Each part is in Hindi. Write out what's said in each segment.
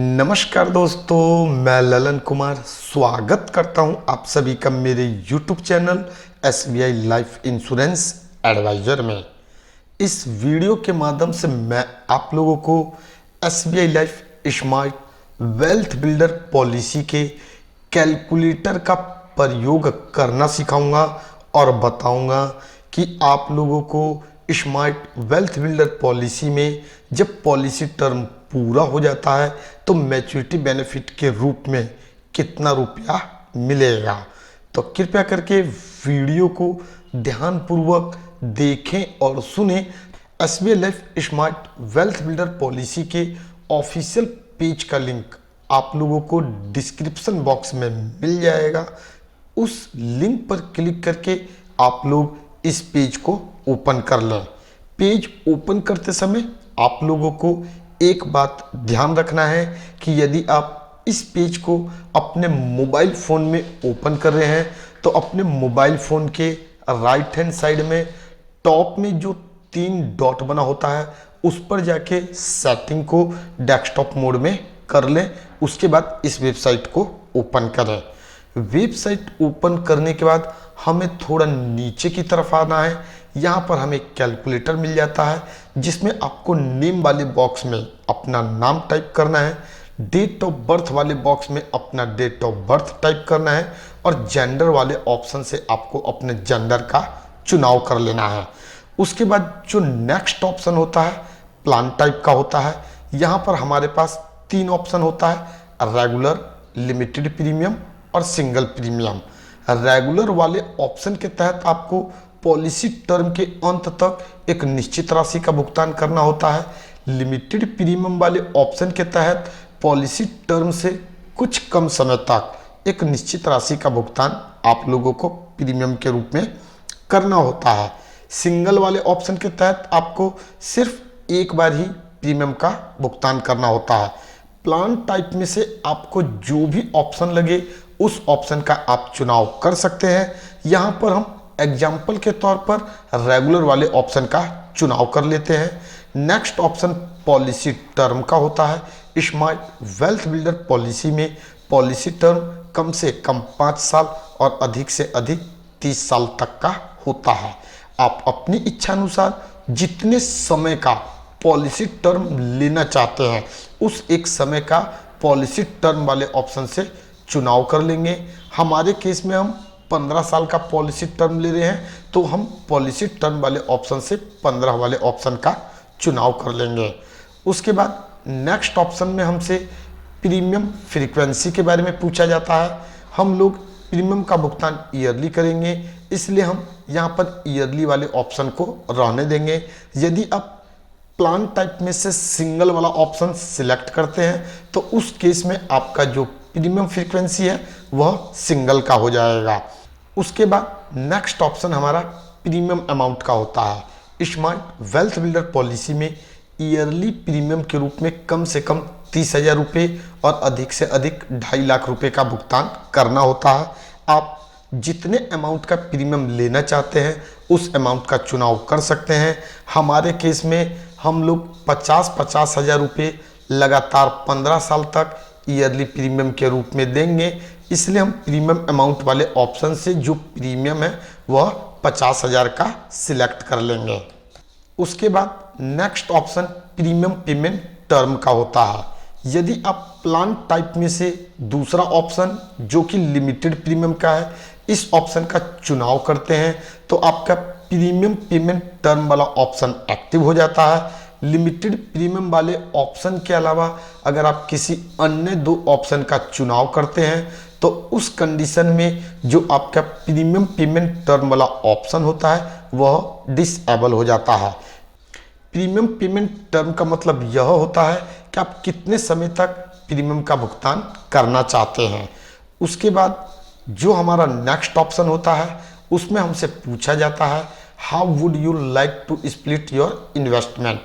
नमस्कार दोस्तों, मैं ललन कुमार स्वागत करता हूं आप सभी का मेरे YouTube channel SBI life insurance advisor में। इस वीडियो के माध्यम से मैं आप लोगों को SBI life smart wealth builder policy के कैलकुलेटर का प्रयोग करना सिखाऊंगा और बताऊंगा कि आप लोगों को स्मार्ट वेल्थ बिल्डर पॉलिसी में जब पॉलिसी टर्म पूरा हो जाता है तो मैच्योरिटी बेनिफिट के रूप में कितना रुपया मिलेगा। तो कृपया करके वीडियो को ध्यानपूर्वक देखें और सुने। SBI life smart wealth builder policy के ऑफिशियल पेज का लिंक आप लोगों को डिस्क्रिप्शन बॉक्स में मिल जाएगा। उस लिंक पर क्लिक करके आप लोग इस पेज को ओपन कर लें। पेज ओपन करते समय आप लोगों को एक बात ध्यान रखना है कि यदि आप इस पेज को अपने मोबाइल फ़ोन में ओपन कर रहे हैं तो अपने मोबाइल फ़ोन के राइट हैंड साइड में टॉप में जो 3 डॉट बना होता है उस पर जाके सेटिंग को डेस्कटॉप मोड में कर लें। उसके बाद इस वेबसाइट को ओपन करें। वेबसाइट ओपन करने के बाद हमें थोड़ा नीचे की तरफ आना है। यहाँ पर हमें कैलकुलेटर मिल जाता है जिसमें आपको नेम वाले बॉक्स में अपना नाम टाइप करना है, डेट ऑफ बर्थ वाले बॉक्स में अपना डेट ऑफ बर्थ टाइप करना है और जेंडर वाले ऑप्शन से आपको अपने जेंडर का चुनाव कर लेना है। उसके बाद जो नेक्स्ट ऑप्शन होता है प्लान टाइप का होता है। यहाँ पर हमारे पास 3 ऑप्शन होता है, रेगुलर, लिमिटेड प्रीमियम और सिंगल प्रीमियम। रेगुलर वाले ऑप्शन के तहत आपको पॉलिसी टर्म के अंत तक एक निश्चित राशि का भुगतान करना होता है। लिमिटेड प्रीमियम वाले ऑप्शन के तहत पॉलिसी टर्म से कुछ कम समय तक एक निश्चित राशि का भुगतान आप लोगों को प्रीमियम के रूप में करना होता है। सिंगल वाले ऑप्शन के तहत आपको सिर्फ एक बार ही प्रीमियम का भुगतान करना होता है। प्लान टाइप में से आपको जो भी ऑप्शन लगे उस ऑप्शन का आप चुनाव कर सकते हैं। यहाँ पर हम एग्जाम्पल के तौर पर रेगुलर वाले ऑप्शन का चुनाव कर लेते हैं। नेक्स्ट ऑप्शन पॉलिसी टर्म का होता है। स्मार्ट वेल्थ बिल्डर पॉलिसी में पॉलिसी टर्म कम से कम 5 साल और अधिक से अधिक 30 साल तक का होता है। आप अपनी इच्छानुसार जितने समय का पॉलिसी टर्म लेना चाहते हैं उस एक समय का पॉलिसी टर्म वाले ऑप्शन से चुनाव कर लेंगे। हमारे केस में हम 15 साल का पॉलिसी टर्म ले रहे हैं तो हम पॉलिसी टर्म वाले ऑप्शन से 15 वाले ऑप्शन का चुनाव कर लेंगे। उसके बाद नेक्स्ट ऑप्शन में हमसे प्रीमियम फ्रीक्वेंसी के बारे में पूछा जाता है। हम लोग प्रीमियम का भुगतान ईयरली करेंगे, इसलिए हम यहाँ पर ईयरली वाले ऑप्शन को रहने देंगे। यदि आप प्लान टाइप में से सिंगल वाला ऑप्शन सिलेक्ट करते हैं तो उस केस में आपका जो प्रीमियम फ्रीक्वेंसी है वह सिंगल का हो जाएगा। उसके बाद नेक्स्ट ऑप्शन हमारा प्रीमियम अमाउंट का होता है। स्मार्ट वेल्थ बिल्डर पॉलिसी में ईयरली प्रीमियम के रूप में कम से कम 30,000 रुपये और अधिक से अधिक 2.5 लाख रुपए का भुगतान करना होता है। आप जितने अमाउंट का प्रीमियम लेना चाहते हैं उस अमाउंट का चुनाव कर सकते हैं। हमारे केस में हम लोग 50 हज़ार रुपये लगातार 15 साल तक ईयरली प्रीमियम के रूप में देंगे, इसलिए हम प्रीमियम अमाउंट वाले ऑप्शन से जो प्रीमियम है वह 50,000 का सिलेक्ट कर लेंगे। उसके बाद next option premium payment term का होता है। यदि आप प्लान टाइप में से दूसरा ऑप्शन जो कि लिमिटेड प्रीमियम का है इस ऑप्शन का चुनाव करते हैं तो आपका प्रीमियम पेमेंट टर्म वाला ऑप्शन एक्टिव हो जाता है। लिमिटेड प्रीमियम वाले ऑप्शन के अलावा अगर आप किसी अन्य 2 ऑप्शन का चुनाव करते हैं तो उस कंडीशन में जो आपका प्रीमियम पेमेंट टर्म वाला ऑप्शन होता है वह डिसेबल हो जाता है। प्रीमियम पेमेंट टर्म का मतलब यह होता है कि आप कितने समय तक प्रीमियम का भुगतान करना चाहते हैं। उसके बाद जो हमारा नेक्स्ट ऑप्शन होता है उसमें हमसे पूछा जाता है how would you like to split your investment.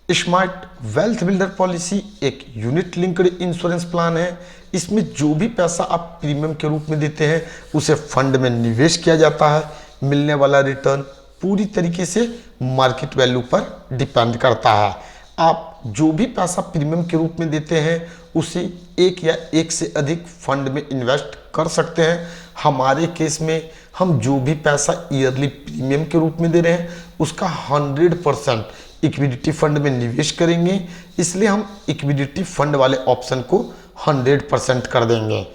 Smart wealth builder policy एक यूनिट लिंक्ड इंश्योरेंस प्लान है। इसमें जो भी पैसा आप प्रीमियम के रूप में देते हैं उसे फंड में निवेश किया जाता है। मिलने वाला रिटर्न पूरी तरीके से मार्केट वैल्यू पर डिपेंड करता है। आप आप जो भी पैसा प्रीमियम के रूप में देते हैं उसे एक या एक से अधिक फंड में इन्वेस्ट कर सकते हैं। हमारे केस में हम जो भी पैसा ईयरली प्रीमियम के रूप में दे रहे हैं उसका 100% इक्विटी फंड में निवेश करेंगे, इसलिए हम इक्विटी फंड वाले ऑप्शन को 100% कर देंगे।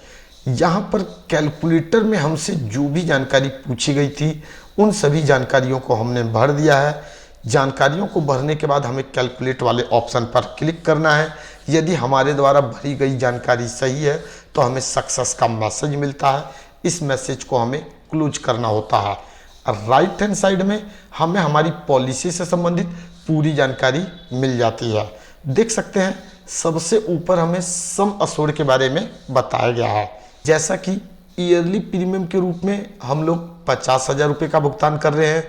यहाँ पर कैलकुलेटर में हमसे जो भी जानकारी पूछी गई थी उन सभी जानकारियों को हमने भर दिया है। जानकारियों को भरने के बाद हमें कैलकुलेट वाले ऑप्शन पर क्लिक करना है। यदि हमारे द्वारा भरी गई जानकारी सही है तो हमें सक्सेस का मैसेज मिलता है। इस मैसेज को हमें क्लोज करना होता है। राइट हैंड साइड में हमें हमारी पॉलिसी से संबंधित पूरी जानकारी मिल जाती है। देख सकते हैं सबसे ऊपर हमें सम अश्योर्ड के बारे में बताया गया है। जैसा कि ईयरली प्रीमियम के रूप में हम लोग 50,000 रुपये का भुगतान कर रहे हैं,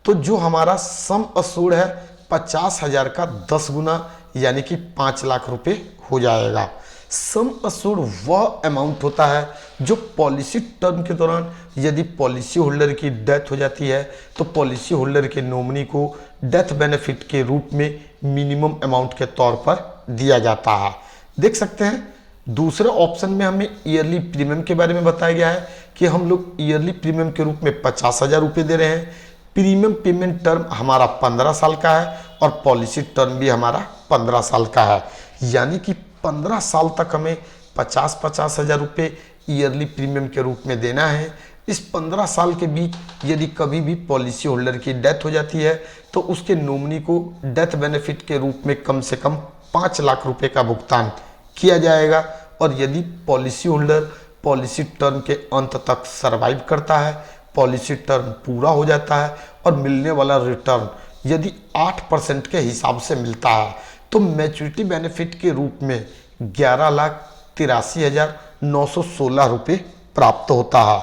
तो जो हमारा सम अश्योर्ड है 50,000 का 10 गुना यानी कि 5 लाख रुपए हो जाएगा। सम अश्योर्ड वह अमाउंट होता है जो पॉलिसी टर्म के दौरान यदि पॉलिसी होल्डर की डेथ हो जाती है तो पॉलिसी होल्डर के नॉमिनी को डेथ बेनिफिट के रूप में मिनिमम अमाउंट के तौर पर दिया जाता है। देख सकते हैं दूसरे ऑप्शन में हमें ईयरली प्रीमियम के बारे में बताया गया है कि हम लोग ईयरली प्रीमियम के रूप में 50,000 रुपये दे रहे हैं। प्रीमियम पेमेंट टर्म हमारा 15 साल का है और पॉलिसी टर्म भी हमारा 15 साल का है, यानी कि 15 साल तक हमें 50,000 रुपये ईयरली प्रीमियम के रूप में देना है। इस 15 साल के बीच यदि कभी भी पॉलिसी होल्डर की डेथ हो जाती है तो उसके नॉमिनी को डेथ बेनिफिट के रूप में कम से कम 5 लाख रुपए का भुगतान किया जाएगा। और यदि पॉलिसी होल्डर पॉलिसी टर्म के अंत तक सरवाइव करता है, पॉलिसी टर्म पूरा हो जाता है और मिलने वाला रिटर्न यदि 8% के हिसाब से मिलता है तो मैच्योरिटी बेनिफिट के रूप में 11,83,916 रुपये प्राप्त होता है।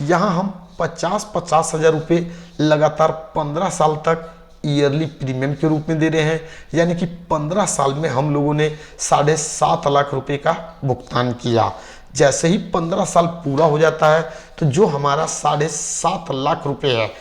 यहाँ हम 50,000 रुपये लगातार 15 साल तक ईयरली प्रीमियम के रूप में दे रहे हैं, यानी कि 15 साल में हम लोगों ने 7.5 लाख रुपए का भुगतान किया। जैसे ही 15 साल पूरा हो जाता है तो जो हमारा 7.5 लाख रुपए है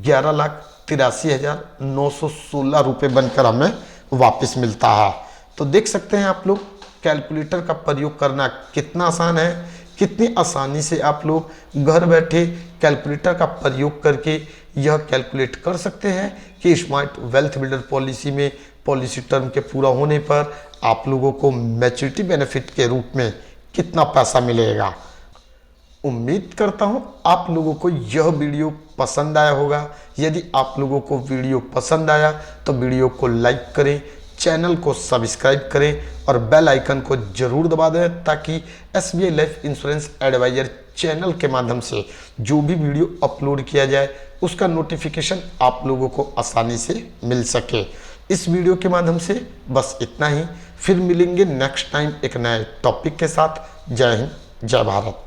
11,83,916 रुपये बनकर हमें वापस मिलता है। तो देख सकते हैं आप लोग कैलकुलेटर का प्रयोग करना कितना आसान है, कितनी आसानी से आप लोग घर बैठे कैलकुलेटर का प्रयोग करके यह कैलकुलेट कर सकते हैं कि स्मार्ट वेल्थ बिल्डर पॉलिसी में पॉलिसी टर्म के पूरा होने पर आप लोगों को मैच्योरिटी बेनिफिट के रूप में कितना पैसा मिलेगा। उम्मीद करता हूं आप लोगों को यह वीडियो पसंद आया होगा। यदि आप लोगों को वीडियो पसंद आया तो वीडियो को लाइक करें, चैनल को सब्सक्राइब करें और बेल आइकन को जरूर दबा दें ताकि SBI life insurance advisor channel के माध्यम से जो भी वीडियो अपलोड किया जाए उसका नोटिफिकेशन आप लोगों को आसानी से मिल सके। इस वीडियो के माध्यम से बस इतना ही, फिर मिलेंगे नेक्स्ट टाइम एक नए टॉपिक के साथ। जय हिंद, जय भारत।